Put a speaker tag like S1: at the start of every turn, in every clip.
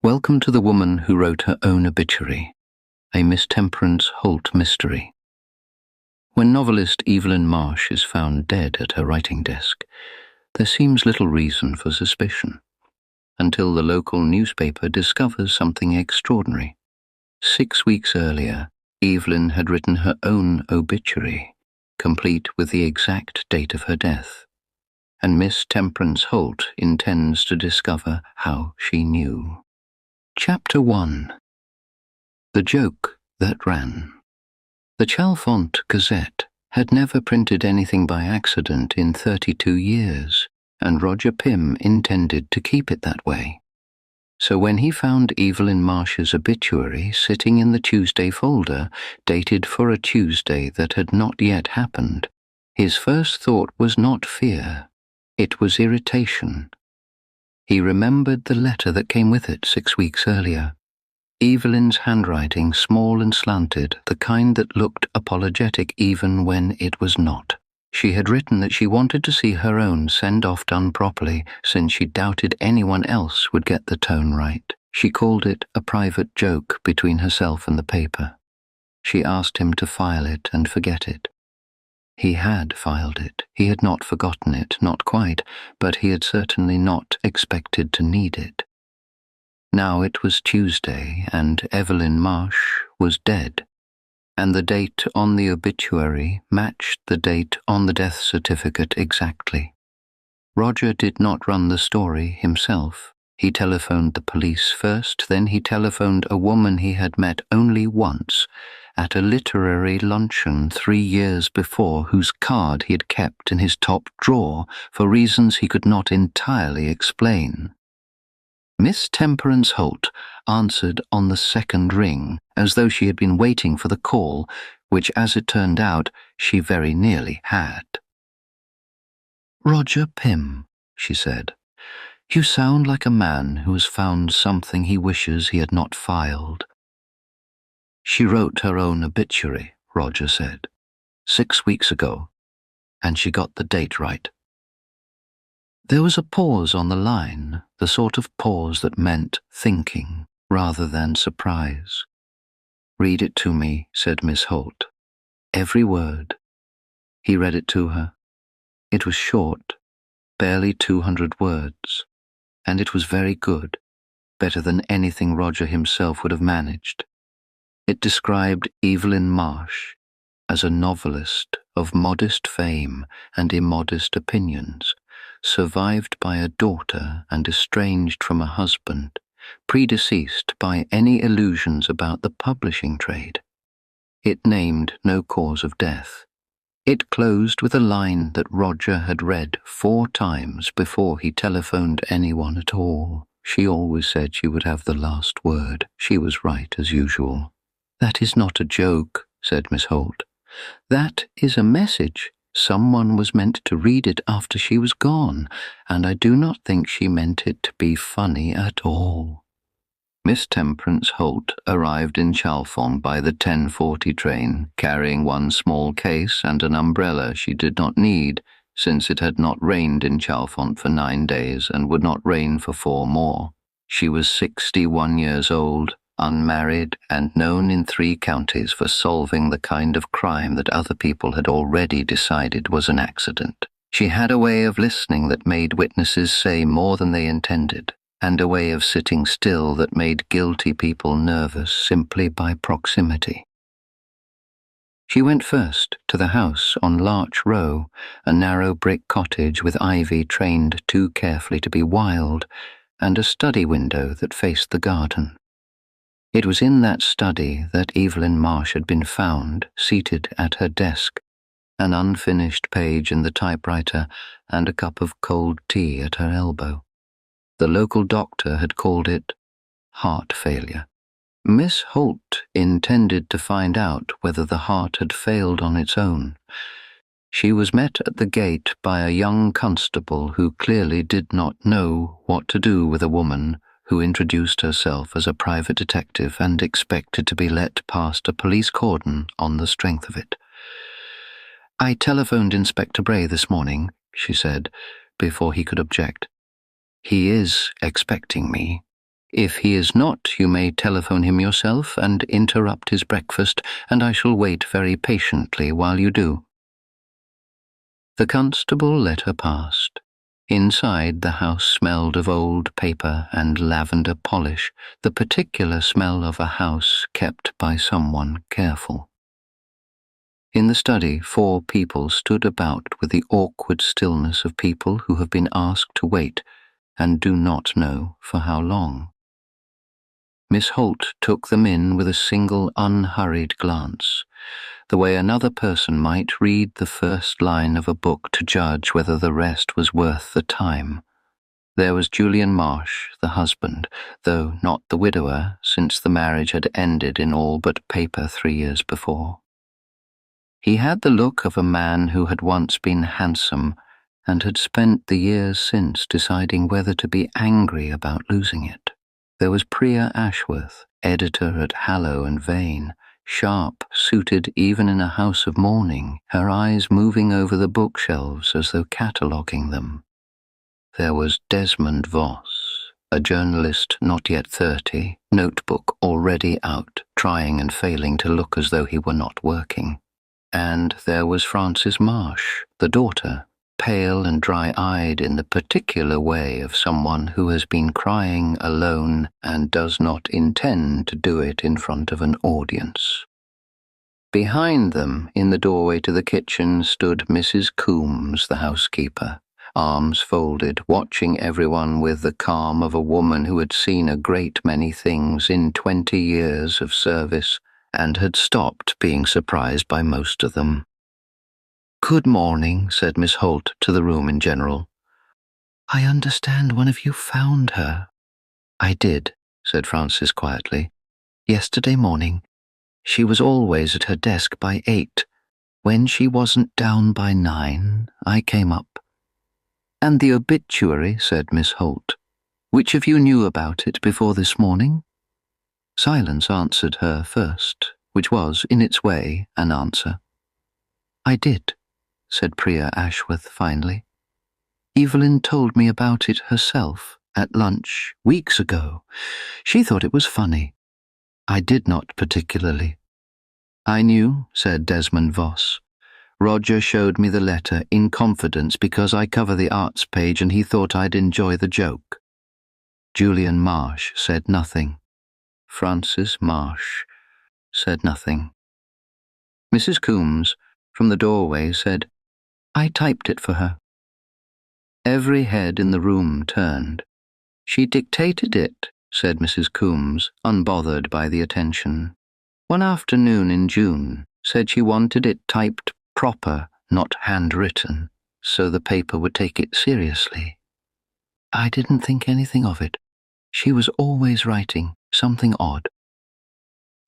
S1: Welcome to the woman who wrote her own obituary, a Miss Holt mystery. When novelist Evelyn Marsh is found dead at her writing desk, there seems little reason for suspicion, until the local newspaper discovers something extraordinary. 6 weeks earlier, Evelyn had written her own obituary, complete with the exact date of her death, and Miss Holt intends to discover how she knew. Chapter 1. The Joke That Ran. The Chalfont Gazette had never printed anything by accident in 32 years, and Roger Pym intended to keep it that way. So when he found Evelyn Marsh's obituary sitting in the Tuesday folder, dated for a Tuesday that had not yet happened, his first thought was not fear, it was irritation. He remembered the letter that came with it 6 weeks earlier. Evelyn's handwriting, small and slanted, the kind that looked apologetic even when it was not. She had written that she wanted to see her own send-off done properly, since she doubted anyone else would get the tone right. She called it a private joke between herself and the paper. She asked him to file it and forget it. He had filed it. He had not forgotten it, not quite, but he had certainly not expected to need it. Now it was Tuesday, and Evelyn Marsh was dead, and the date on the obituary matched the date on the death certificate exactly. Roger did not run the story himself. He telephoned the police first, then he telephoned a woman he had met only once, at a literary luncheon 3 years before, whose card he had kept in his top drawer for reasons he could not entirely explain. Miss Holt answered on the second ring, as though she had been waiting for the call, which, as it turned out, she very nearly had. "Roger Pym," she said, "you sound like a man who has found something he wishes he had not filed." "She wrote her own obituary," Roger said, 6 weeks ago, and she got the date right. There was a pause on the line, the sort of pause that meant thinking rather than surprise. "Read it to me," said Miss Holt. "Every word." He read it to her. It was short, barely 200 words, and it was very good, better than anything Roger himself would have managed. It described Evelyn Marsh as a novelist of modest fame and immodest opinions, survived by a daughter and estranged from a husband, predeceased by any illusions about the publishing trade. It named no cause of death. It closed with a line that Roger had read 4 times before he telephoned anyone at all. She always said she would have the last word. She was right, as usual. "That is not a joke," said Miss Holt. "That is a message. Someone was meant to read it after she was gone, and I do not think she meant it to be funny at all." Miss Holt arrived in Chalfont by the 10:40 train, carrying one small case and an umbrella she did not need, since it had not rained in Chalfont for 9 days and would not rain for 4 more. She was 61 years old, unmarried, and known in 3 counties for solving the kind of crime that other people had already decided was an accident. She had a way of listening that made witnesses say more than they intended, and a way of sitting still that made guilty people nervous simply by proximity. She went first to the house on Larch Row, a narrow brick cottage with ivy trained too carefully to be wild, and a study window that faced the garden. It was in that study that Evelyn Marsh had been found, seated at her desk, an unfinished page in the typewriter and a cup of cold tea at her elbow. The local doctor had called it heart failure. Miss Holt intended to find out whether the heart had failed on its own. She was met at the gate by a young constable who clearly did not know what to do with a woman who introduced herself as a private detective and expected to be let past a police cordon on the strength of it. "I telephoned Inspector Bray this morning," she said, before he could object. "He is expecting me. If he is not, you may telephone him yourself and interrupt his breakfast, and I shall wait very patiently while you do." The constable let her past. Inside, the house smelled of old paper and lavender polish, the particular smell of a house kept by someone careful. In the study, 4 people stood about with the awkward stillness of people who have been asked to wait and do not know for how long. Miss Holt took them in with a single unhurried glance, the way another person might read the first line of a book to judge whether the rest was worth the time. There was Julian Marsh, the husband, though not the widower, since the marriage had ended in all but paper 3 years before. He had the look of a man who had once been handsome and had spent the years since deciding whether to be angry about losing it. There was Priya Ashworth, editor at Hallow and Vane, sharp, suited even in a house of mourning, her eyes moving over the bookshelves as though cataloguing them. There was Desmond Voss, a journalist not yet 30, notebook already out, trying and failing to look as though he were not working. And there was Frances Marsh, the daughter, pale and dry-eyed in the particular way of someone who has been crying alone and does not intend to do it in front of an audience. Behind them, in the doorway to the kitchen, stood Mrs. Coombs, the housekeeper, arms folded, watching everyone with the calm of a woman who had seen a great many things in 20 years of service and had stopped being surprised by most of them. "Good morning," said Miss Holt to the room in general. "I understand one of you found her." "I did," said Frances quietly. "Yesterday morning. She was always at her desk by 8. When she wasn't down by 9, I came up." "And the obituary," said Miss Holt. "Which of you knew about it before this morning?" Silence answered her first, which was, in its way, an answer. "I did," said Priya Ashworth finally. "Evelyn told me about it herself, at lunch, weeks ago. She thought it was funny. I did not particularly." "I knew," said Desmond Voss. "Roger showed me the letter in confidence because I cover the arts page and he thought I'd enjoy the joke." Julian Marsh said nothing. Frances Marsh said nothing. Mrs. Coombs, from the doorway, said, "I typed it for her." Every head in the room turned. "She dictated it," said Mrs. Coombs, unbothered by the attention. "One afternoon in June, said she wanted it typed proper, not handwritten, so the paper would take it seriously. I didn't think anything of it. She was always writing, something odd."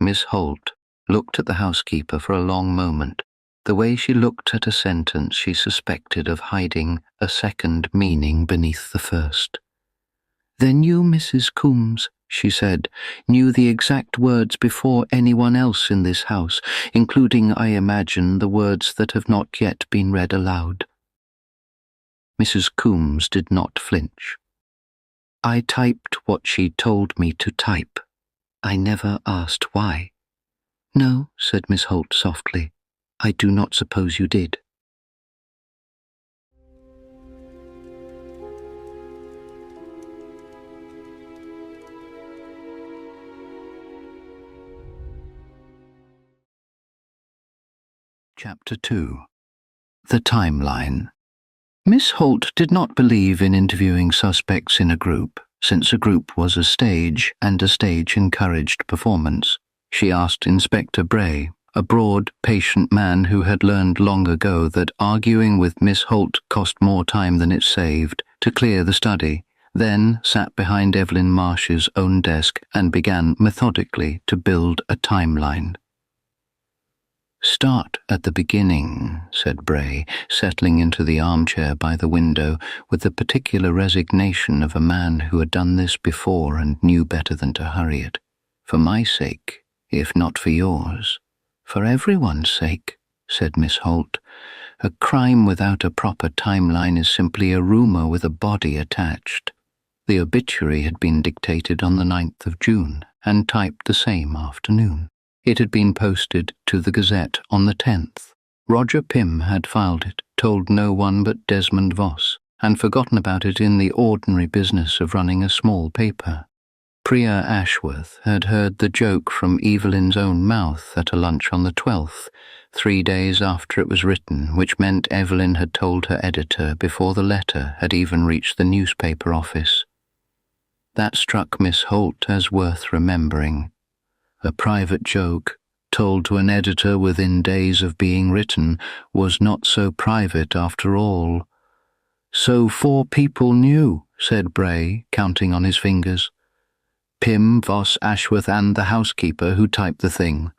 S1: Miss Holt looked at the housekeeper for a long moment, the way she looked at a sentence she suspected of hiding a second meaning beneath the first. "Then you, Mrs. Coombs," she said, "knew the exact words before anyone else in this house, including, I imagine, the words that have not yet been read aloud." Mrs. Coombs did not flinch. "I typed what she told me to type. I never asked why." "No," said Miss Holt softly. "I do not suppose you did." Chapter 2. The Timeline. Miss Holt did not believe in interviewing suspects in a group, since a group was a stage, and a stage encouraged performance. She asked Inspector Bray, a broad, patient man who had learned long ago that arguing with Miss Holt cost more time than it saved, to clear the study, then sat behind Evelyn Marsh's own desk and began methodically to build a timeline. "Start at the beginning," said Bray, settling into the armchair by the window with the particular resignation of a man who had done this before and knew better than to hurry it. "For my sake, if not for yours." "For everyone's sake," said Miss Holt. "A crime without a proper timeline is simply a rumour with a body attached. The obituary had been dictated on the 9th of June and typed the same afternoon. It had been posted to the Gazette on the 10th. Roger Pym had filed it, told no one but Desmond Voss, and forgotten about it in the ordinary business of running a small paper. Priya Ashworth had heard the joke from Evelyn's own mouth at a lunch on the 12th, 3 days after it was written, which meant Evelyn had told her editor before the letter had even reached the newspaper office. That struck Miss Holt as worth remembering. A private joke, told to an editor within days of being written, was not so private after all. "So 4 people knew," said Bray, counting on his fingers. "Pym, Voss, Ashworth and the housekeeper who typed the thing."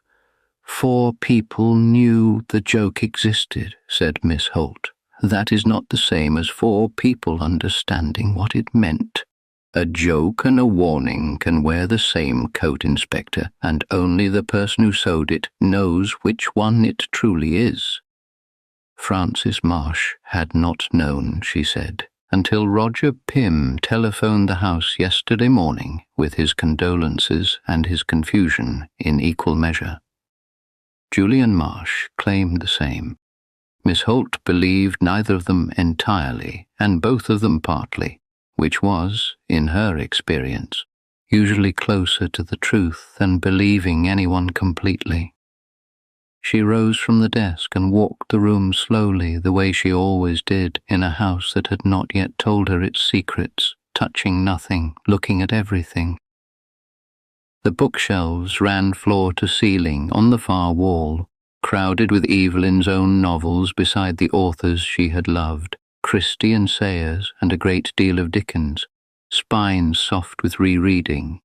S1: "4 people knew the joke existed," said Miss Holt. "That is not the same as 4 people understanding what it meant. A joke and a warning can wear the same coat, Inspector, and only the person who sewed it knows which one it truly is." Frances Marsh had not known, she said, until Roger Pym telephoned the house yesterday morning with his condolences and his confusion in equal measure. Julian Marsh claimed the same. Miss Holt believed neither of them entirely, and both of them partly, which was, in her experience, usually closer to the truth than believing anyone completely. She rose from the desk and walked the room slowly, the way she always did in a house that had not yet told her its secrets, touching nothing, looking at everything. The bookshelves ran floor to ceiling on the far wall, crowded with Evelyn's own novels beside the authors she had loved, Christie and Sayers, and a great deal of Dickens, spines soft with rereading.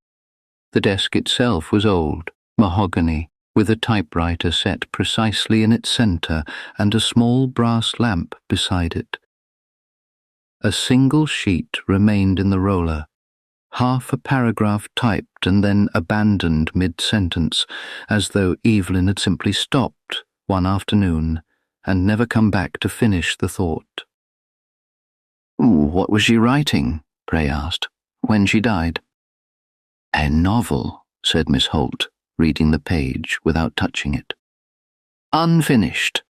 S1: The desk itself was old, mahogany, with a typewriter set precisely in its centre and a small brass lamp beside it. A single sheet remained in the roller, half a paragraph typed and then abandoned mid-sentence, as though Evelyn had simply stopped one afternoon and never come back to finish the thought. "What was she writing?" Bray asked, "when she died?" "A novel," said Miss Holt, reading the page without touching it. "Unfinished.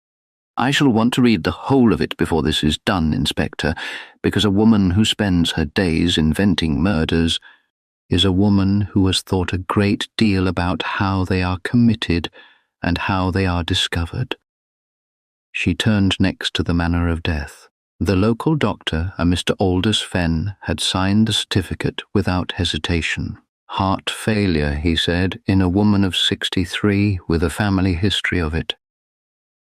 S1: I shall want to read the whole of it before this is done, Inspector, because a woman who spends her days inventing murders is a woman who has thought a great deal about how they are committed and how they are discovered." She turned next to the manner of death. The local doctor, a Mr. Aldous Fenn, had signed the certificate without hesitation. "Heart failure," he said, in a woman of 63 with a family history of it.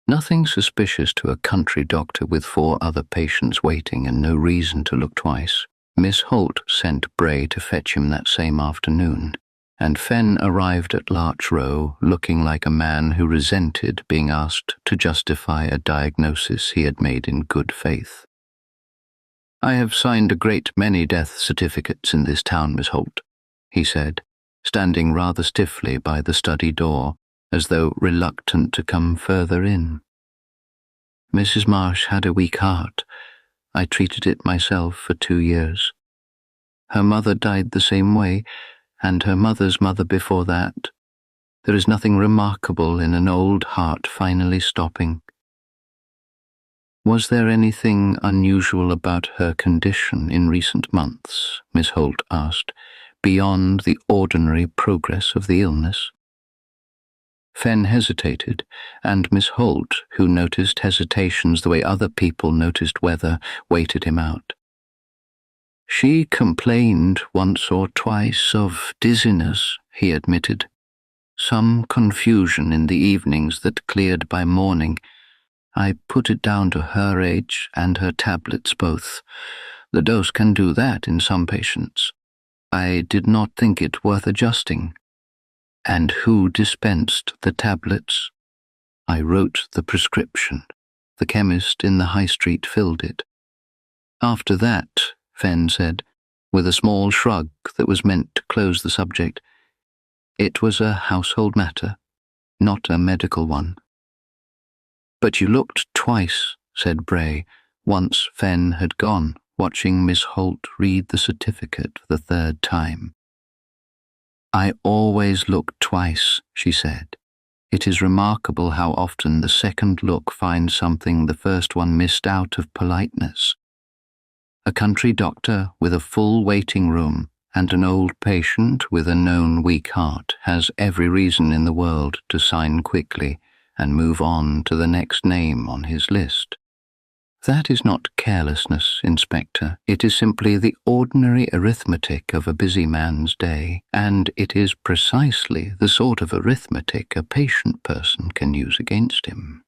S1: Nothing suspicious to a country doctor with 4 other patients waiting and no reason to look twice. Miss Holt sent Bray to fetch him that same afternoon, and Fenn arrived at Larch Row looking like a man who resented being asked to justify a diagnosis he had made in good faith. "I have signed a great many death certificates in this town, Miss Holt," he said, standing rather stiffly by the study door, as though reluctant to come further in. "Mrs. Marsh had a weak heart. I treated it myself for 2 years. Her mother died the same way, and her mother's mother before that. There is nothing remarkable in an old heart finally stopping." "Was there anything unusual about her condition in recent months?" Miss Holt asked, "beyond the ordinary progress of the illness?" Fenn hesitated, and Miss Holt, who noticed hesitations the way other people noticed weather, waited him out. "She complained once or twice of dizziness," he admitted. "Some confusion in the evenings that cleared by morning. I put it down to her age and her tablets both. The dose can do that in some patients. I did not think it worth adjusting." "And who dispensed the tablets?" "I wrote the prescription. The chemist in the high street filled it." "After that," Fenn said, with a small shrug that was meant to close the subject, "it was a household matter, not a medical one." "But you looked twice," said Bray, once Fenn had gone. watching Miss Holt read the certificate for the third time. "I always look twice," she said. "It is remarkable how often the second look finds something the first one missed out of politeness. A country doctor with a full waiting room and an old patient with a known weak heart has every reason in the world to sign quickly and move on to the next name on his list. That is not carelessness, Inspector. It is simply the ordinary arithmetic of a busy man's day, and it is precisely the sort of arithmetic a patient person can use against him."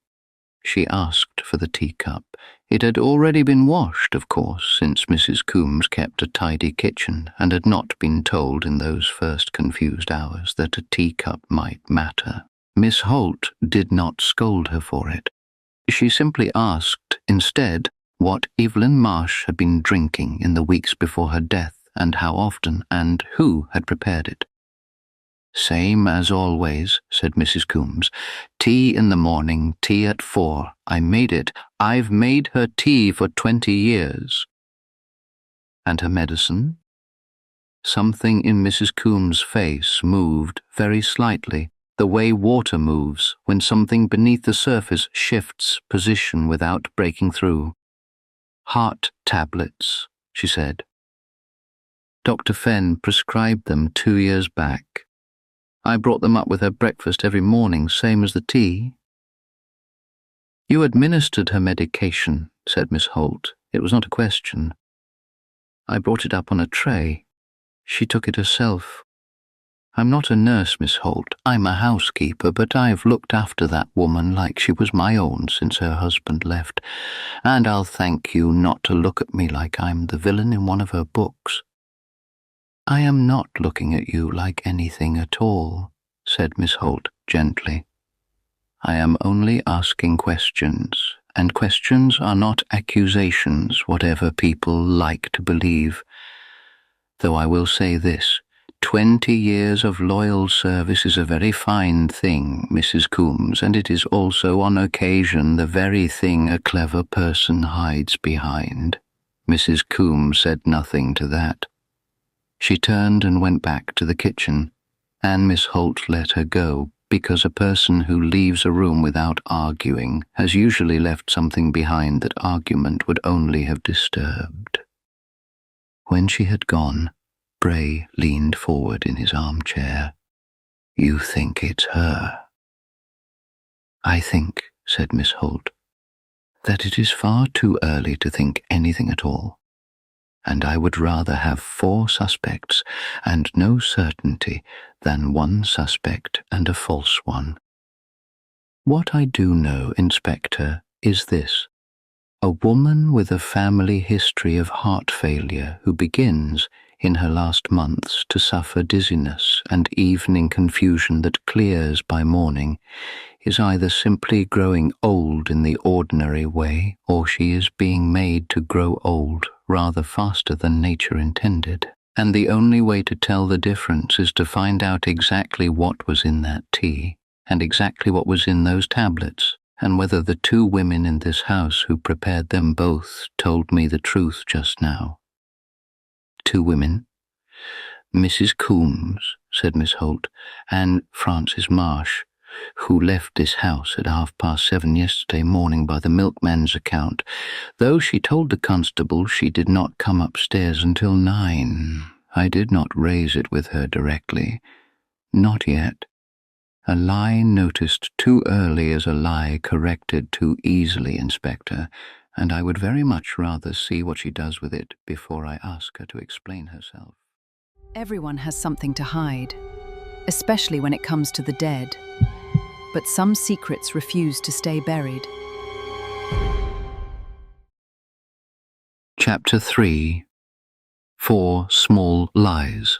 S1: She asked for the teacup. It had already been washed, of course, since Mrs. Coombs kept a tidy kitchen and had not been told in those first confused hours that a teacup might matter. Miss Holt did not scold her for it. She simply asked instead what Evelyn Marsh had been drinking in the weeks before her death, and how often, and who had prepared it. "Same as always," said Mrs. Coombs. "Tea in the morning, tea at 4. I made it. I've made her tea for 20 years. "And her medicine?" Something in Mrs. Coombs' face moved very slightly, the way water moves when something beneath the surface shifts position without breaking through. "Heart tablets," she said. "Dr. Fenn prescribed them 2 years back. I brought them up with her breakfast every morning, same as the tea." "You administered her medication," said Miss Holt. "It was not a question. I brought it up on a tray. She took it herself. I'm not a nurse, Miss Holt. I'm a housekeeper, but I've looked after that woman like she was my own since her husband left, and I'll thank you not to look at me like I'm the villain in one of her books." "I am not looking at you like anything at all," said Miss Holt gently. "I am only asking questions, and questions are not accusations, whatever people like to believe. Though I will say this, 20 years of loyal service is a very fine thing, Mrs. Coombs, and it is also on occasion the very thing a clever person hides behind." Mrs. Coombs said nothing to that. She turned and went back to the kitchen, and Miss Holt let her go, because a person who leaves a room without arguing has usually left something behind that argument would only have disturbed. When she had gone, Bray leaned forward in his armchair. "You think it's her?" "I think," said Miss Holt, "that it is far too early to think anything at all, and I would rather have 4 suspects and no certainty than 1 suspect and a false one. What I do know, Inspector, is this. A woman with a family history of heart failure who begins, in her last months, to suffer dizziness and evening confusion that clears by morning, is either simply growing old in the ordinary way, or she is being made to grow old rather faster than nature intended. And the only way to tell the difference is to find out exactly what was in that tea, and exactly what was in those tablets, and whether the 2 women in this house who prepared them both told me the truth just now." "2 women?" "Mrs. Coombs," said Miss Holt, "and Frances Marsh, who left this house at 7:30 yesterday morning by the milkman's account, though she told the constable she did not come upstairs until 9. I did not raise it with her directly. Not yet. A lie noticed too early is a lie corrected too easily, Inspector, and I would very much rather see what she does with it before I ask her to explain herself."
S2: Everyone has something to hide, especially when it comes to the dead. But some secrets refuse to stay buried.
S1: Chapter 3. 4 Small Lies.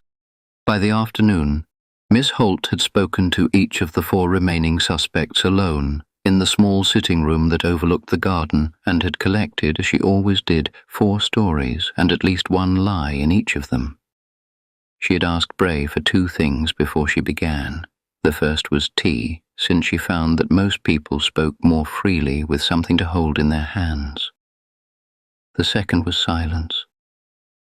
S1: By the afternoon, Miss Holt had spoken to each of the 4 remaining suspects alone, in the small sitting room that overlooked the garden, and had collected, as she always did, 4 stories and at least 1 lie in each of them. She had asked Bray for 2 things before she began. The first was tea, since she found that most people spoke more freely with something to hold in their hands. The second was silence,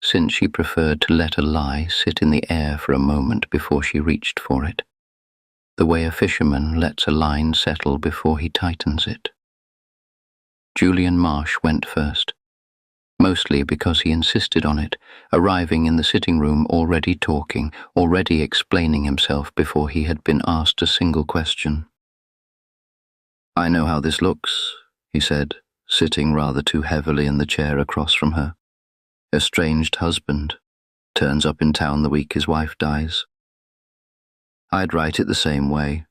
S1: since she preferred to let a lie sit in the air for a moment before she reached for it, the way a fisherman lets a line settle before he tightens it. Julian Marsh went first, mostly because he insisted on it, arriving in the sitting room already talking, already explaining himself before he had been asked a single question. "I know how this looks," he said, sitting rather too heavily in the chair across from her. "Estranged husband, turns up in town the week his wife dies. I'd write it the same way,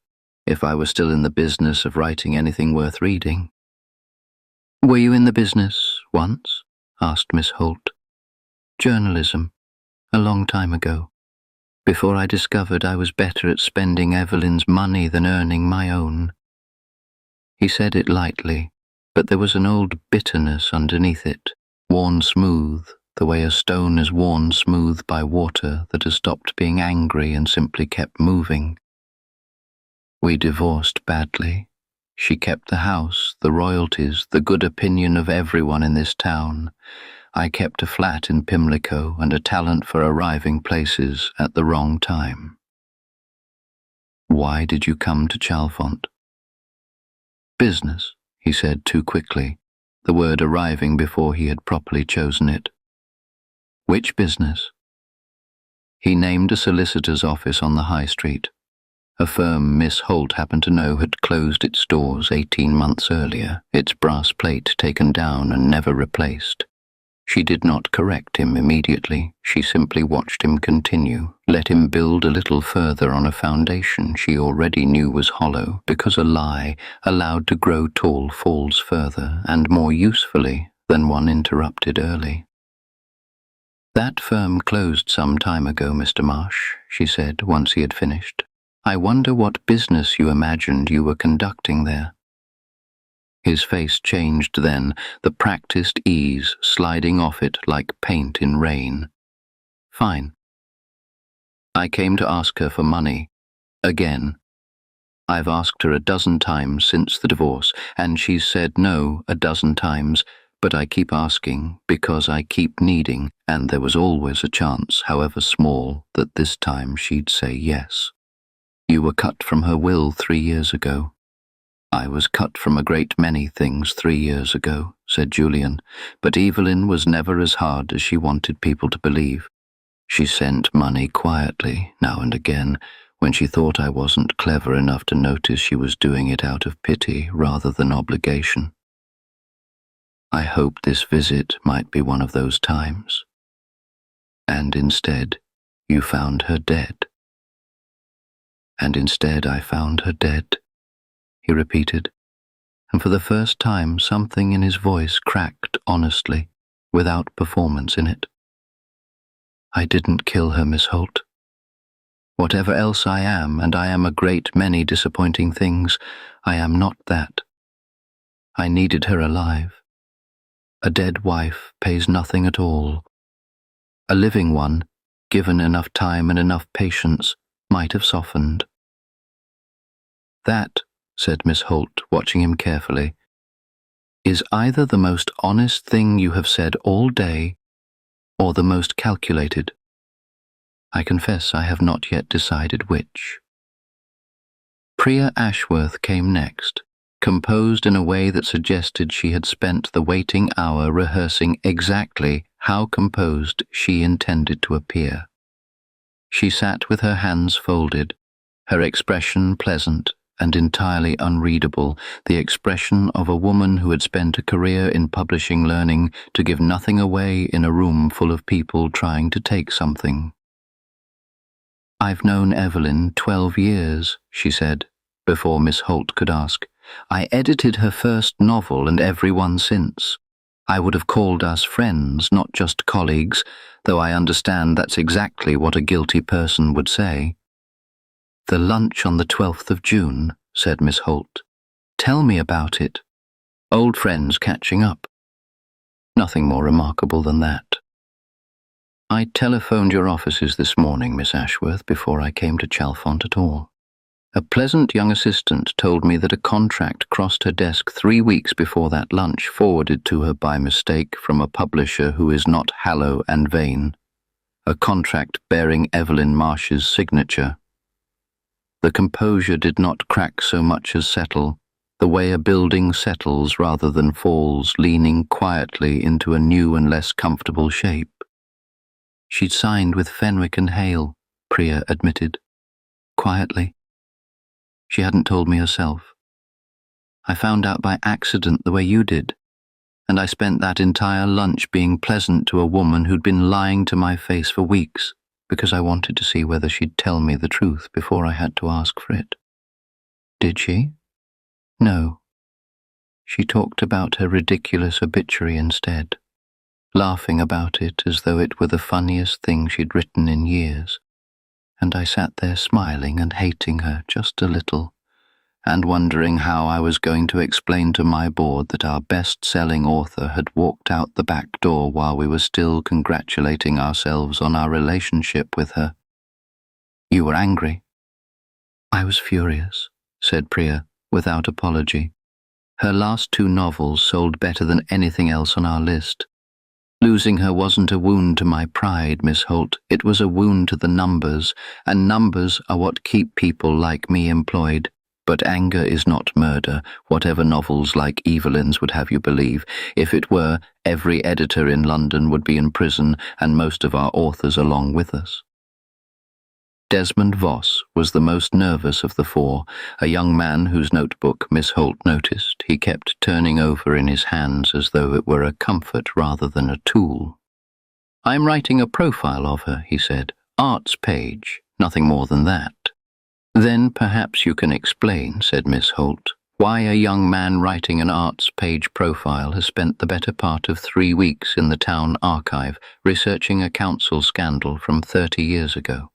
S1: if I were still in the business of writing anything worth reading." "Were you in the business once?" asked Miss Holt. "Journalism, a long time ago, before I discovered I was better at spending Evelyn's money than earning my own." He said it lightly, but there was an old bitterness underneath it, worn smooth, the way a stone is worn smooth by water that has stopped being angry and simply kept moving. "We divorced badly. She kept the house, the royalties, the good opinion of everyone in this town. I kept a flat in Pimlico and a talent for arriving places at the wrong time." "Why did you come to Chalfont?" "Business," he said too quickly, the word arriving before he had properly chosen it. "Which business?" He named a solicitor's office on the High Street, a firm Miss Holt happened to know had closed its doors 18 months earlier, its brass plate taken down and never replaced. She did not correct him immediately. She simply watched him continue, let him build a little further on a foundation she already knew was hollow, because a lie, allowed to grow tall, falls further and more usefully than one interrupted early. "That firm closed some time ago, Mr. Marsh," she said once he had finished. "I wonder what business you imagined you were conducting there." His face changed then, the practiced ease sliding off it like paint in rain. "Fine. I came to ask her for money. Again. I've asked her a dozen times since the divorce, and she's said no a dozen times, but I keep asking because I keep needing, and there was always a chance, however small, that this time she'd say yes. You were cut from her will 3 years ago." "I was cut from a great many things 3 years ago," said Julian, "but Evelyn was never as hard as she wanted people to believe. She sent money quietly, now and again, when she thought I wasn't clever enough to notice she was doing it out of pity rather than obligation. I hoped this visit might be one of those times. And instead, you found her dead." "And instead I found her dead," he repeated, and for the first time something in his voice cracked honestly, without performance in it. "I didn't kill her, Miss Holt. Whatever else I am, and I am a great many disappointing things, I am not that. I needed her alive. A dead wife pays nothing at all. A living one, given enough time and enough patience, might have softened." "That," said Miss Holt, watching him carefully, "is either the most honest thing you have said all day, or the most calculated. I confess I have not yet decided which." Priya Ashworth came next, composed in a way that suggested she had spent the waiting hour rehearsing exactly how composed she intended to appear. She sat with her hands folded, her expression pleasant and entirely unreadable, the expression of a woman who had spent a career in publishing learning to give nothing away in a room full of people trying to take something. "I've known Evelyn 12 years, she said, before Miss Holt could ask. "I edited her first novel and every one since. I would have called us friends, not just colleagues, though I understand that's exactly what a guilty person would say." "The lunch on the 12th of June, said Miss Holt. "Tell me about it." "Old friends catching up. Nothing more remarkable than that. I telephoned your offices this morning, Miss Ashworth, before I came to Chalfont at all. A pleasant young assistant told me that a contract crossed her desk 3 weeks before that lunch, forwarded to her by mistake from a publisher who is not hollow and vain. A contract bearing Evelyn Marsh's signature. The composure did not crack so much as settle, the way a building settles rather than falls, leaning quietly into a new and less comfortable shape. She'd signed with Fenwick and Hale, Priya admitted. Quietly. She hadn't told me herself. I found out by accident the way you did, and I spent that entire lunch being pleasant to a woman who'd been lying to my face for weeks because I wanted to see whether she'd tell me the truth before I had to ask for it. Did she? No. She talked about her ridiculous obituary instead, laughing about it as though it were the funniest thing she'd written in years. And I sat there smiling and hating her just a little, and wondering how I was going to explain to my board that our best-selling author had walked out the back door while we were still congratulating ourselves on our relationship with her. You were angry. I was furious, said Priya, without apology. Her last 2 novels sold better than anything else on our list. Losing her wasn't a wound to my pride, Miss Holt. It was a wound to the numbers, and numbers are what keep people like me employed. But anger is not murder, whatever novels like Evelyn's would have you believe. If it were, every editor in London would be in prison, and most of our authors along with us. Desmond Voss was the most nervous of the 4, a young man whose notebook Miss Holt noticed he kept turning over in his hands as though it were a comfort rather than a tool. I'm writing a profile of her, he said. Arts page, nothing more than that. Then perhaps you can explain, said Miss Holt, why a young man writing an arts page profile has spent the better part of 3 weeks in the town archive researching a council scandal from 30 years ago.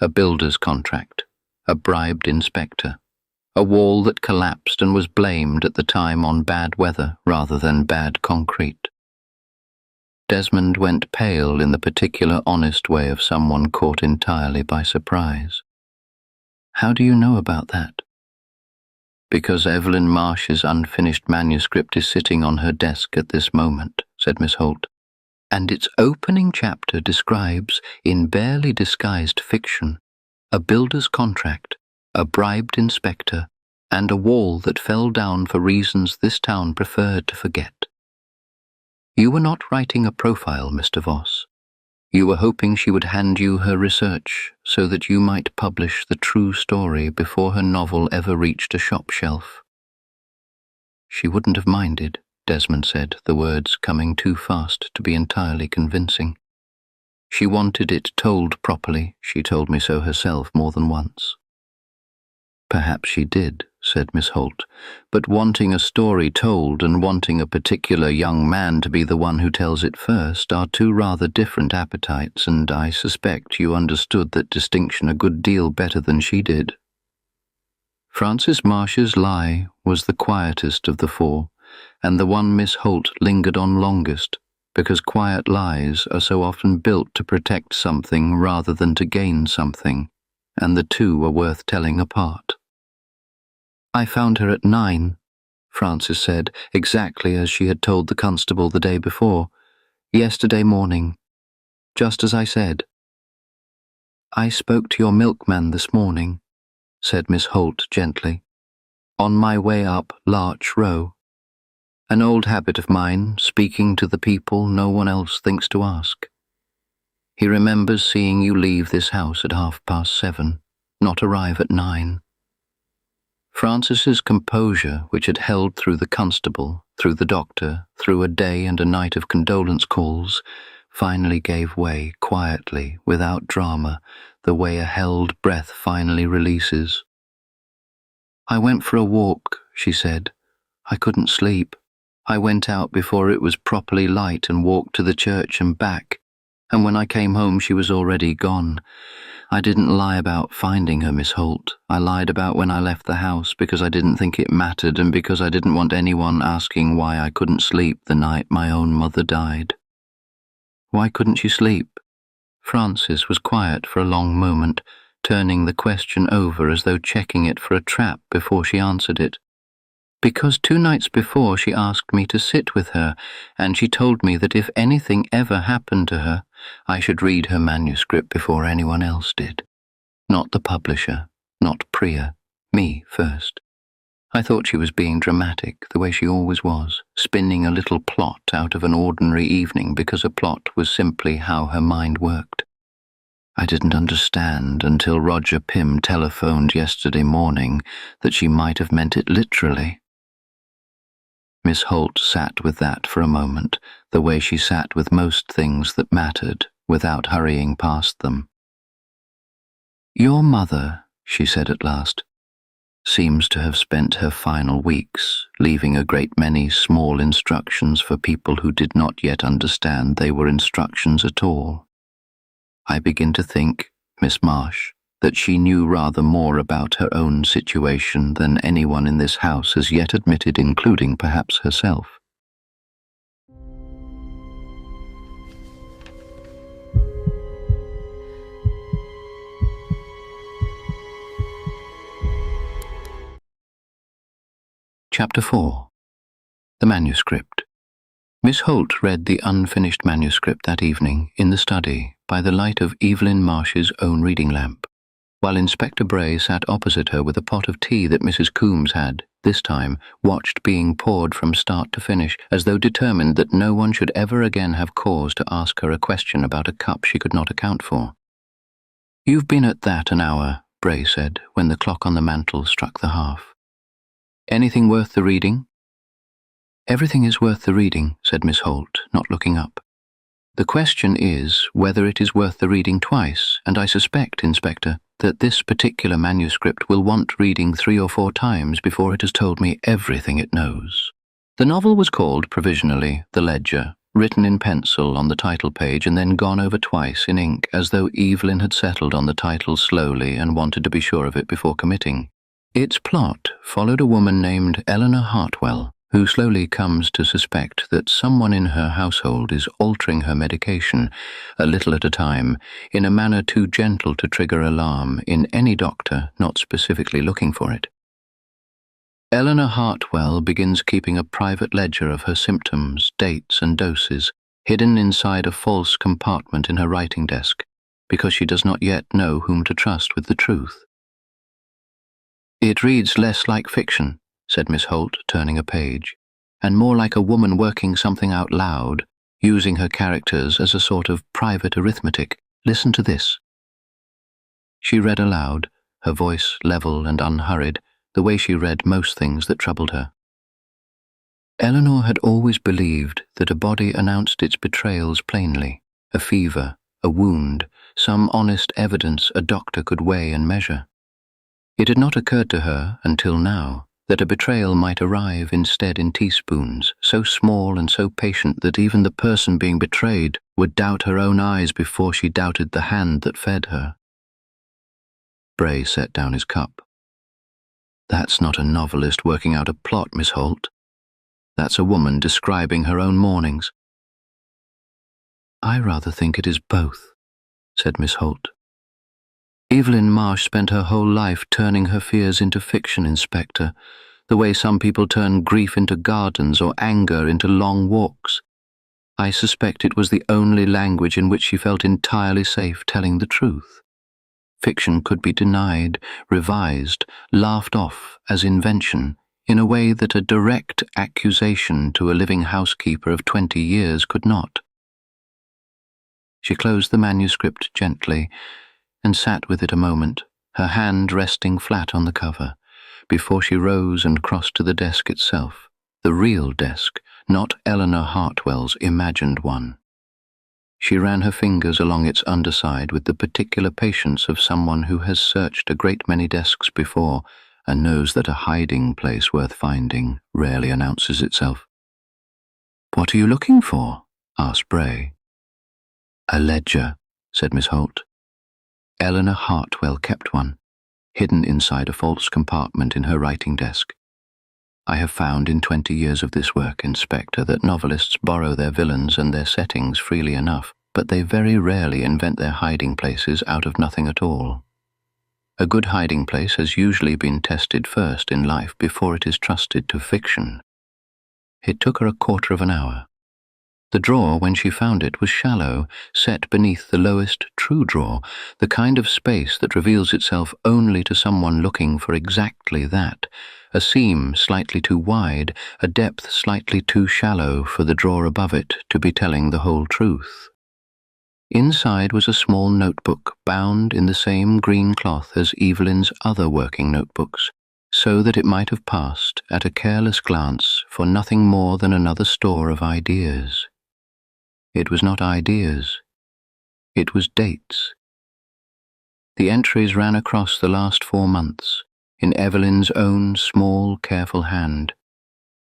S1: A builder's contract, a bribed inspector, a wall that collapsed and was blamed at the time on bad weather rather than bad concrete. Desmond went pale in the particular honest way of someone caught entirely by surprise. How do you know about that? Because Evelyn Marsh's unfinished manuscript is sitting on her desk at this moment, said Miss Holt. And its opening chapter describes, in barely disguised fiction, a builder's contract, a bribed inspector, and a wall that fell down for reasons this town preferred to forget. You were not writing a profile, Mr. Voss. You were hoping she would hand you her research so that you might publish the true story before her novel ever reached a shop shelf. She wouldn't have minded, Desmond said, the words coming too fast to be entirely convincing. She wanted it told properly. She told me so herself more than once. Perhaps she did, said Miss Holt, but wanting a story told and wanting a particular young man to be the one who tells it first are 2 rather different appetites, and I suspect you understood that distinction a good deal better than she did. Frances Marsh's lie was the quietest of the 4, and the one Miss Holt lingered on longest, because quiet lies are so often built to protect something rather than to gain something, and the 2 are worth telling apart. I found her at 9, Frances said, exactly as she had told the constable the day before, yesterday morning, just as I said. I spoke to your milkman this morning, said Miss Holt gently, on my way up Larch Row. An old habit of mine, speaking to the people no one else thinks to ask. He remembers seeing you leave this house at 7:30, not arrive at 9. Frances's composure, which had held through the constable, through the doctor, through a day and a night of condolence calls, finally gave way quietly, without drama, the way a held breath finally releases. I went for a walk, she said. I couldn't sleep. I went out before it was properly light and walked to the church and back, and when I came home she was already gone. I didn't lie about finding her, Miss Holt. I lied about when I left the house because I didn't think it mattered and because I didn't want anyone asking why I couldn't sleep the night my own mother died. Why couldn't you sleep? Frances was quiet for a long moment, turning the question over as though checking it for a trap before she answered it. "Because 2 nights before she asked me to sit with her, and she told me that if anything ever happened to her, I should read her manuscript before anyone else did. Not the publisher, not Priya, me first. I thought she was being dramatic, the way she always was, spinning a little plot out of an ordinary evening because a plot was simply how her mind worked. I didn't understand until Roger Pym telephoned yesterday morning that she might have meant it literally." Miss Holt sat with that for a moment, the way she sat with most things that mattered, without hurrying past them. "Your mother," she said at last, "seems to have spent her final weeks leaving a great many small instructions for people who did not yet understand they were instructions at all. I begin to think, Miss Marsh, that she knew rather more about her own situation than anyone in this house has yet admitted, including perhaps herself." Chapter 4. The Manuscript. Miss Holt read the unfinished manuscript that evening in the study by the light of Evelyn Marsh's own reading lamp, while Inspector Bray sat opposite her with a pot of tea that Mrs. Coombs had, this time, watched being poured from start to finish, as though determined that no one should ever again have cause to ask her a question about a cup she could not account for. "You've been at that an hour," Bray said, when the clock on the mantel struck the half. "Anything worth the reading?" "Everything is worth the reading," said Miss Holt, not looking up. "The question is whether it is worth the reading twice, and I suspect, Inspector, that this particular manuscript will want reading 3 or 4 times before it has told me everything it knows." The novel was called, provisionally, The Ledger, written in pencil on the title page and then gone over twice in ink, as though Evelyn had settled on the title slowly and wanted to be sure of it before committing. Its plot followed a woman named Eleanor Hartwell, who slowly comes to suspect that someone in her household is altering her medication, a little at a time, in a manner too gentle to trigger alarm in any doctor not specifically looking for it. Eleanor Hartwell begins keeping a private ledger of her symptoms, dates, and doses, hidden inside a false compartment in her writing desk, because she does not yet know whom to trust with the truth. "It reads less like fiction," said Miss Holt, turning a page, "and more like a woman working something out loud, using her characters as a sort of private arithmetic. Listen to this." She read aloud, her voice level and unhurried, the way she read most things that troubled her. Eleanor had always believed that a body announced its betrayals plainly, a fever, a wound, some honest evidence a doctor could weigh and measure. It had not occurred to her, until now, that a betrayal might arrive instead in teaspoons, so small and so patient that even the person being betrayed would doubt her own eyes before she doubted the hand that fed her. Bray set down his cup. "That's not a novelist working out a plot, Miss Holt. That's a woman describing her own mornings." "I rather think it is both," said Miss Holt. "Evelyn Marsh spent her whole life turning her fears into fiction, Inspector, the way some people turn grief into gardens or anger into long walks. I suspect it was the only language in which she felt entirely safe telling the truth. Fiction could be denied, revised, laughed off as invention, in a way that a direct accusation to a living housekeeper of 20 years could not." She closed the manuscript gently and sat with it a moment, her hand resting flat on the cover, before she rose and crossed to the desk itself, the real desk, not Eleanor Hartwell's imagined one. She ran her fingers along its underside with the particular patience of someone who has searched a great many desks before and knows that a hiding place worth finding rarely announces itself. "What are you looking for?" asked Bray. "A ledger," said Miss Holt. Eleanor Hartwell kept one, hidden inside a false compartment in her writing desk. I have found in 20 years of this work, Inspector, that novelists borrow their villains and their settings freely enough, but they very rarely invent their hiding places out of nothing at all. A good hiding place has usually been tested first in life before it is trusted to fiction. It took her a quarter of an hour. The drawer, when she found it, was shallow, set beneath the lowest true drawer, the kind of space that reveals itself only to someone looking for exactly that, a seam slightly too wide, a depth slightly too shallow for the drawer above it to be telling the whole truth. Inside was a small notebook bound in the same green cloth as Evelyn's other working notebooks, so that it might have passed, at a careless glance, for nothing more than another store of ideas. It was not ideas. It was dates. The entries ran across the last 4 months, in Evelyn's own small, careful hand,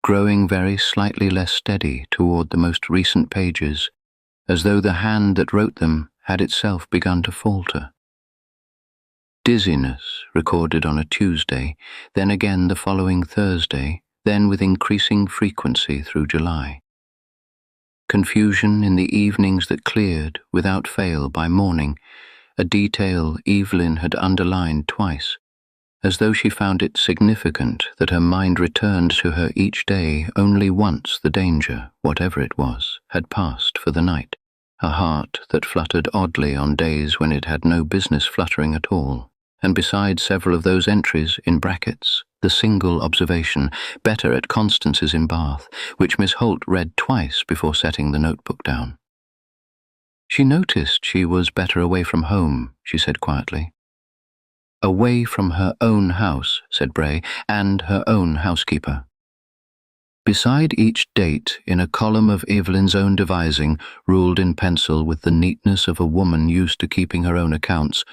S1: growing very slightly less steady toward the most recent pages, as though the hand that wrote them had itself begun to falter. Dizziness, recorded on a Tuesday, then again the following Thursday, then with increasing frequency through July. Confusion in the evenings that cleared, without fail, by morning, a detail Evelyn had underlined twice, as though she found it significant that her mind returned to her each day only once the danger, whatever it was, had passed for the night, a heart that fluttered oddly on days when it had no business fluttering at all, and besides several of those entries, in brackets, the single observation, better at Constance's in Bath, which Miss Holt read twice before setting the notebook down. She noticed she was better away from home, she said quietly. Away from her own house, said Bray, and her own housekeeper. Beside each date, in a column of Evelyn's own devising, ruled in pencil with the neatness of a woman used to keeping her own accounts,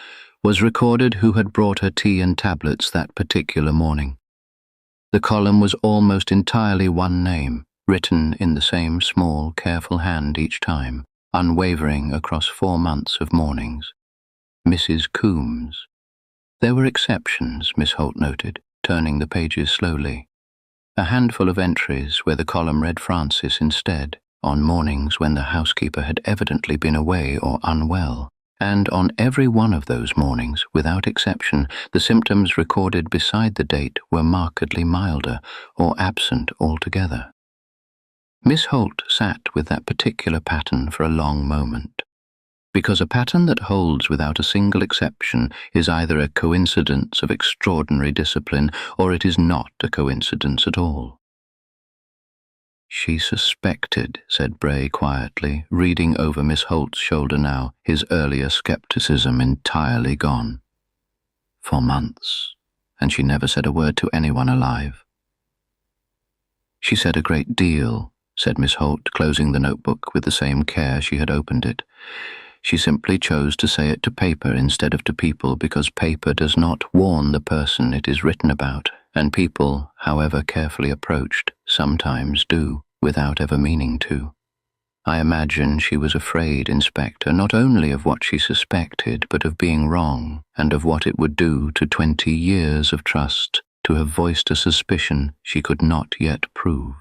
S1: was recorded who had brought her tea and tablets that particular morning. The column was almost entirely one name, written in the same small, careful hand each time, unwavering across 4 months of mornings. Mrs. Coombs. There were exceptions, Miss Holt noted, turning the pages slowly. A handful of entries where the column read Francis instead, on mornings when the housekeeper had evidently been away or unwell. And on every one of those mornings, without exception, the symptoms recorded beside the date were markedly milder or absent altogether. Miss Holt sat with that particular pattern for a long moment, because a pattern that holds without a single exception is either a coincidence of extraordinary discipline or it is not a coincidence at all. She suspected, said Bray quietly, reading over Miss Holt's shoulder now, his earlier scepticism entirely gone. For months, and she never said a word to anyone alive. She said a great deal, said Miss Holt, closing the notebook with the same care she had opened it. She simply chose to say it to paper instead of to people because paper does not warn the person it is written about, and people, however carefully approached, sometimes do, without ever meaning to. I imagine she was afraid, Inspector, not only of what she suspected, but of being wrong, and of what it would do to 20 years of trust to have voiced a suspicion she could not yet prove.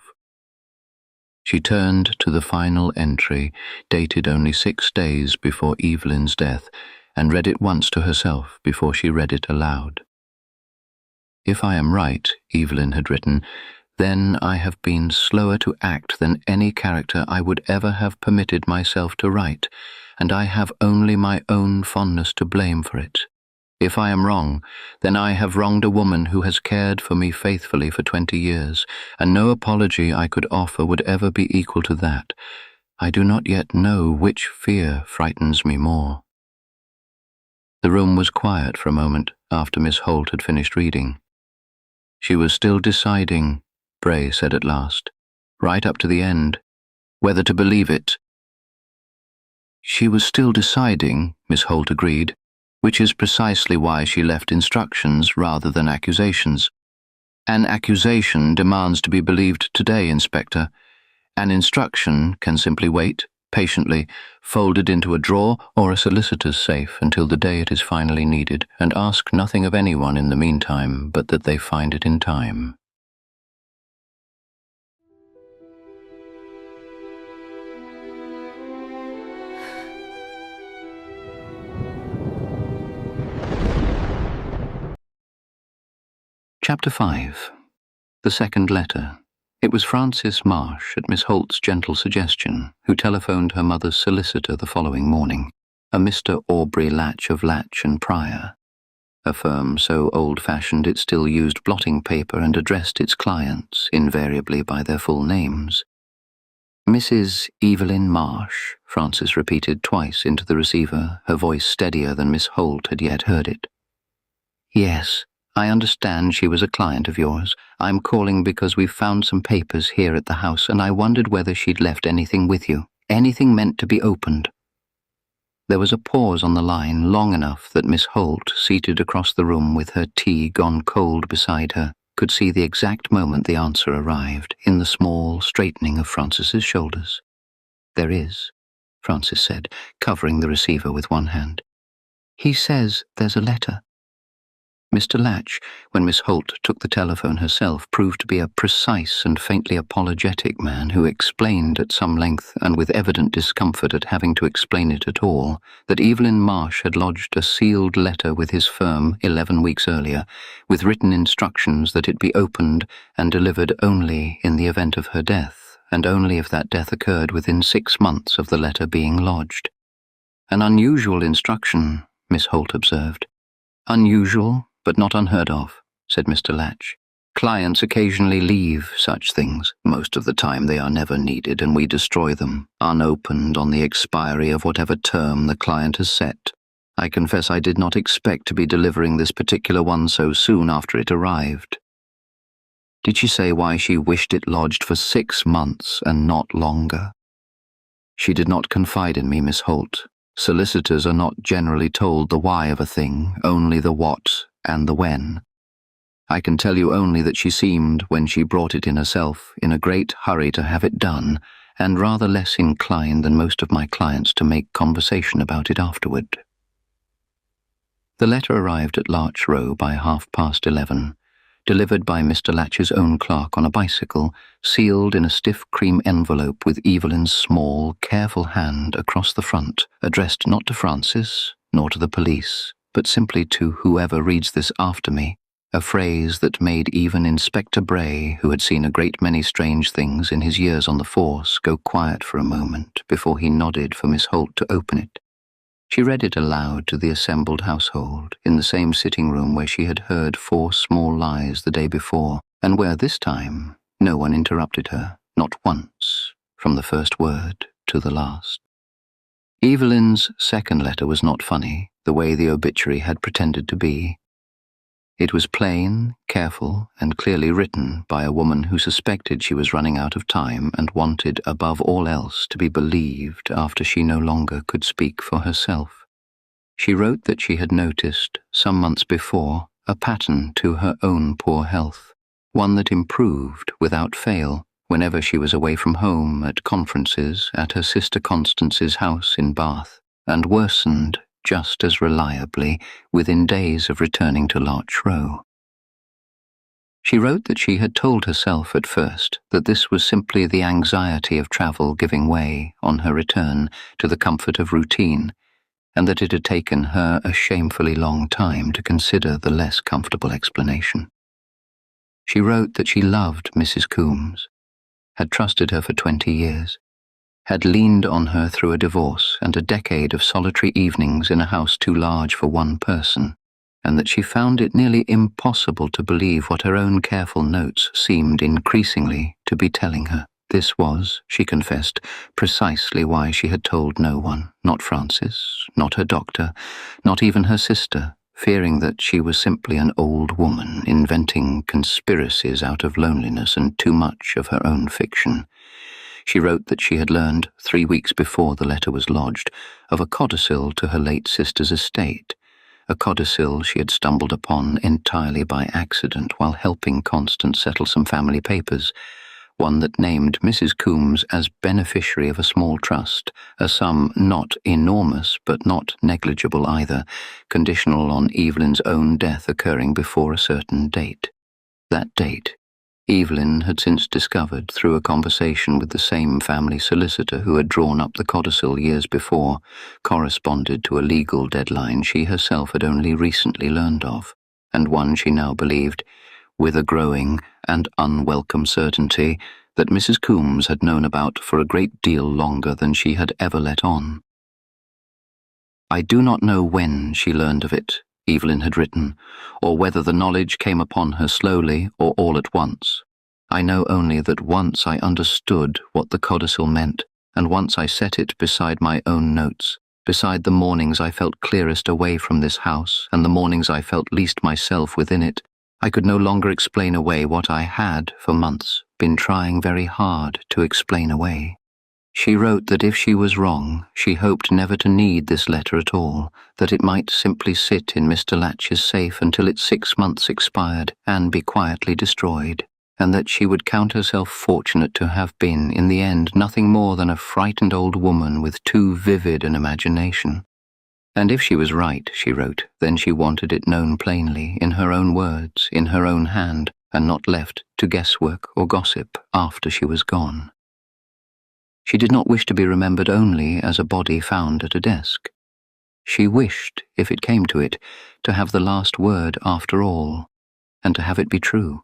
S1: She turned to the final entry, dated only 6 days before Evelyn's death, and read it once to herself before she read it aloud. If I am right, Evelyn had written, then I have been slower to act than any character I would ever have permitted myself to write, and I have only my own fondness to blame for it. If I am wrong, then I have wronged a woman who has cared for me faithfully for 20 years, and no apology I could offer would ever be equal to that. I do not yet know which fear frightens me more. The room was quiet for a moment after Miss Holt had finished reading. She was still deciding, Bray said at last, right up to the end, whether to believe it. She was still deciding, Miss Holt agreed, which is precisely why she left instructions rather than accusations. An accusation demands to be believed today, Inspector. An instruction can simply wait, patiently, folded into a drawer or a solicitor's safe until the day it is finally needed, and ask nothing of anyone in the meantime but that they find it in time. Chapter 5. The Second Letter. It was Frances Marsh, at Miss Holt's gentle suggestion, who telephoned her mother's solicitor the following morning, a Mr. Aubrey Latch of Latch and Pryor, a firm so old-fashioned it still used blotting paper and addressed its clients, invariably by their full names. Mrs. Evelyn Marsh, Frances repeated twice into the receiver, her voice steadier than Miss Holt had yet heard it. Yes, I understand she was a client of yours. I'm calling because we've found some papers here at the house, and I wondered whether she'd left anything with you, anything meant to be opened. There was a pause on the line long enough that Miss Holt, seated across the room with her tea gone cold beside her, could see the exact moment the answer arrived, in the small straightening of Frances's shoulders. There is, Frances said, covering the receiver with one hand. He says there's a letter. Mr. Latch, when Miss Holt took the telephone herself, proved to be a precise and faintly apologetic man who explained at some length, and with evident discomfort at having to explain it at all, that Evelyn Marsh had lodged a sealed letter with his firm 11 weeks earlier, with written instructions that it be opened and delivered only in the event of her death, and only if that death occurred within 6 months of the letter being lodged. An unusual instruction, Miss Holt observed. Unusual, but not unheard of, said Mr. Latch. Clients occasionally leave such things. Most of the time they are never needed, and we destroy them, unopened on the expiry of whatever term the client has set. I confess I did not expect to be delivering this particular one so soon after it arrived. Did she say why she wished it lodged for 6 months and not longer? She did not confide in me, Miss Holt. Solicitors are not generally told the why of a thing, only the what and the when. I can tell you only that she seemed, when she brought it in herself, in a great hurry to have it done, and rather less inclined than most of my clients to make conversation about it afterward. The letter arrived at Larch Row by 11:30, delivered by Mr. Latch's own clerk on a bicycle, sealed in a stiff cream envelope with Evelyn's small, careful hand across the front, addressed not to Frances, nor to the police, but simply to whoever reads this after me, a phrase that made even Inspector Bray, who had seen a great many strange things in his years on the force, go quiet for a moment before he nodded for Miss Holt to open it. She read it aloud to the assembled household, in the same sitting room where she had heard 4 small lies the day before, and where this time no one interrupted her, not once, from the first word to the last. Evelyn's second letter was not funny, the way the obituary had pretended to be. It was plain, careful, and clearly written by a woman who suspected she was running out of time and wanted, above all else, to be believed after she no longer could speak for herself. She wrote that she had noticed, some months before, a pattern to her own poor health, one that improved without fail whenever she was away from home, at conferences, at her sister Constance's house in Bath, and worsened just as reliably within days of returning to Larch Row. She wrote that she had told herself at first that this was simply the anxiety of travel giving way, on her return, to the comfort of routine, and that it had taken her a shamefully long time to consider the less comfortable explanation. She wrote that she loved Mrs. Coombs, had trusted her for 20 years, had leaned on her through a divorce and a decade of solitary evenings in a house too large for one person, and that she found it nearly impossible to believe what her own careful notes seemed increasingly to be telling her. This was, she confessed, precisely why she had told no one, not Frances, not her doctor, not even her sister, fearing that she was simply an old woman inventing conspiracies out of loneliness and too much of her own fiction. She wrote that she had learned, 3 weeks before the letter was lodged, of a codicil to her late sister's estate, a codicil she had stumbled upon entirely by accident while helping Constance settle some family papers, one that named Mrs. Coombs as beneficiary of a small trust, a sum not enormous but not negligible either, conditional on Evelyn's own death occurring before a certain date. That date, Evelyn had since discovered through a conversation with the same family solicitor who had drawn up the codicil years before, corresponded to a legal deadline she herself had only recently learned of, and one she now believed with a growing and unwelcome certainty that Mrs. Coombs had known about for a great deal longer than she had ever let on. I do not know when she learned of it, Evelyn had written, or whether the knowledge came upon her slowly or all at once. I know only that once I understood what the codicil meant, and once I set it beside my own notes, beside the mornings I felt clearest away from this house and the mornings I felt least myself within it, I could no longer explain away what I had, for months, been trying very hard to explain away. She wrote that if she was wrong, she hoped never to need this letter at all, that it might simply sit in Mr. Latch's safe until its 6 months expired and be quietly destroyed, and that she would count herself fortunate to have been, in the end, nothing more than a frightened old woman with too vivid an imagination. And if she was right, she wrote, then she wanted it known plainly, in her own words, in her own hand, and not left to guesswork or gossip after she was gone. She did not wish to be remembered only as a body found at a desk. She wished, if it came to it, to have the last word after all, and to have it be true.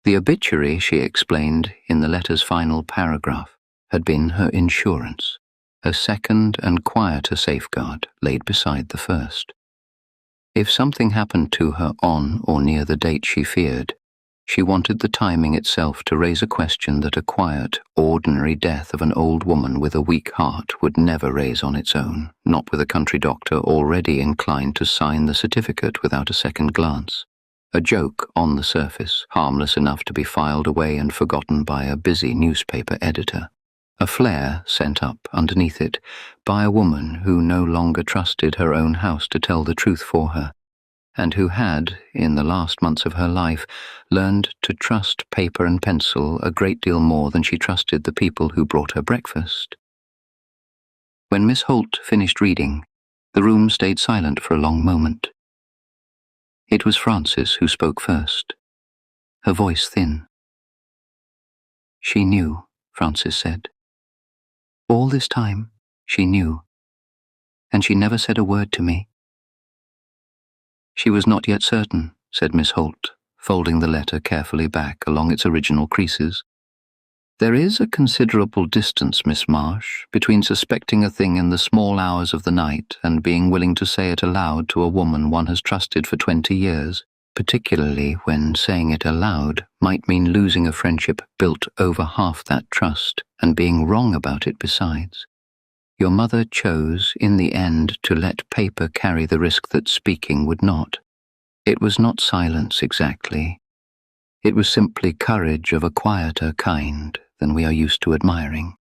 S1: The obituary, she explained in the letter's final paragraph, had been her insurance, her second and quieter safeguard laid beside the first. If something happened to her on or near the date she feared, she wanted the timing itself to raise a question that a quiet, ordinary death of an old woman with a weak heart would never raise on its own, not with a country doctor already inclined to sign the certificate without a second glance. A joke on the surface, harmless enough to be filed away and forgotten by a busy newspaper editor. A flare sent up underneath it by a woman who no longer trusted her own house to tell the truth for her, and who had, in the last months of her life, learned to trust paper and pencil a great deal more than she trusted the people who brought her breakfast. When Miss Holt finished reading, the room stayed silent for a long moment. It was Frances who spoke first, her voice thin. She knew, Frances said. All this time, she knew, and she never said a word to me. She was not yet certain, said Miss Holt, folding the letter carefully back along its original creases. There is a considerable distance, Miss Marsh, between suspecting a thing in the small hours of the night and being willing to say it aloud to a woman one has trusted for 20 years, particularly when saying it aloud might mean losing a friendship built over half that trust and being wrong about it besides. Your mother chose, in the end, to let paper carry the risk that speaking would not. It was not silence exactly. It was simply courage of a quieter kind than we are used to admiring.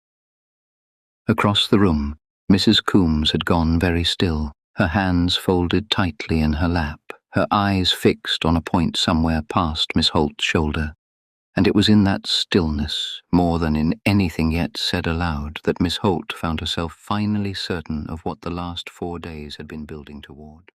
S1: Across the room, Mrs. Coombs had gone very still, her hands folded tightly in her lap, her eyes fixed on a point somewhere past Miss Holt's shoulder. And it was in that stillness, more than in anything yet said aloud, that Miss Holt found herself finally certain of what the last 4 days had been building toward.